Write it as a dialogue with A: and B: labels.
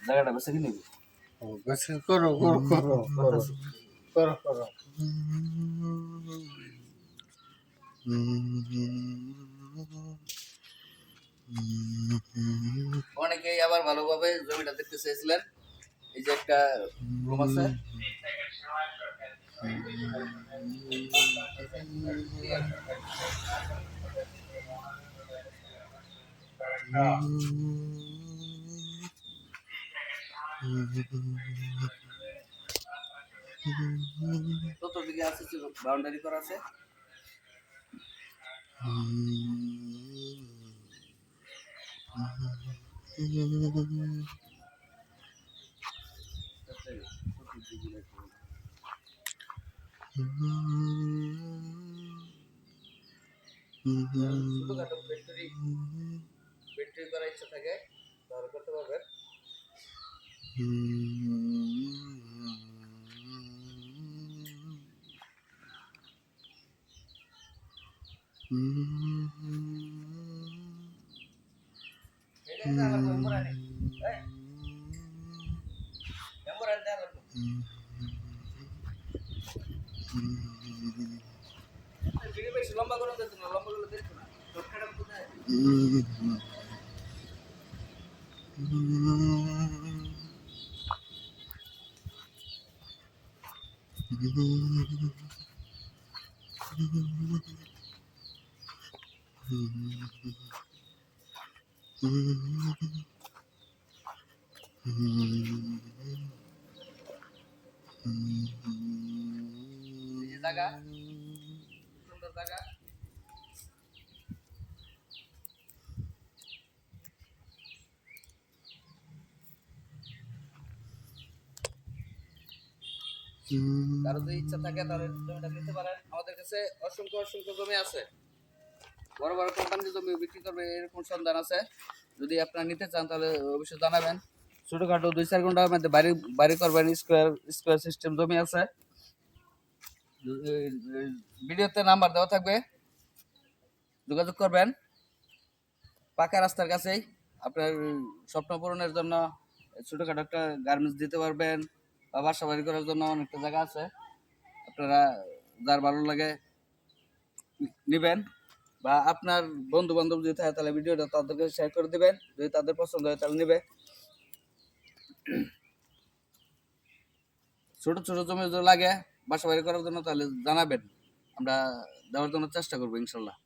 A: জায়গাটা বেশি কিনে
B: বেশি করো করো করো করো করো করো
A: অনেকেই আবার ভালোভাবে জমিটা দেখতে চেয়েছিলেন। এই যে একটা রুম আছে, চতুর্দিকে আছে বাউন্ডারি করা আছে। ছোটখাটো ফ্যাক্টরি করার ইচ্ছা থাকে তাহলে করতে পারবেন। লম্বা করে দেখো না, লম্বা করে দেখো না, শর্টকাট কোথায়? জায়গা সুন্দর জায়গা। কারো যদি ইচ্ছা থাকে তাহলে জমিটা নিতে পারেন। আমাদের কাছে অসংখ্য অসংখ্য জমি আছে, বড় বড় কোম্পানির জমি বিক্রি করবে এরকম সন্ধান আছে। যদি আপনারা নিতে চান তাহলে অবশ্যই জানাবেন। ছোটখাটো 2-4 ঘন্টার মধ্যে বাড়ি বাড়ি করবেন, স্কোয়ার সিস্টেম জমি আছে। ভিডিওতে নাম্বার দেওয়া থাকবে, যোগাযোগ করবেন। পাকা রাস্তার কাছেই আপনার স্বপ্ন পূরণের জন্য ছোটখাটো একটা গার্মেন্টস দিতে পারবেন, বা বাসা বাড়ি করার জন্য অনেকটা জায়গা আছে। আপনারা যার ভালো লাগে নেবেন, বা আপনার বন্ধু বান্ধব যদি থাকে তাহলে ভিডিওটা তাদেরকে শেয়ার করে দিবেন। যদি তাদের পছন্দ হয় তাহলে নেবে। ছোট ছোট জমি যদি লাগে বাসা বাড়ি করার জন্য তাহলে জানাবেন, আমরা দেওয়ার জন্য চেষ্টা করবো ইনশাল্লাহ।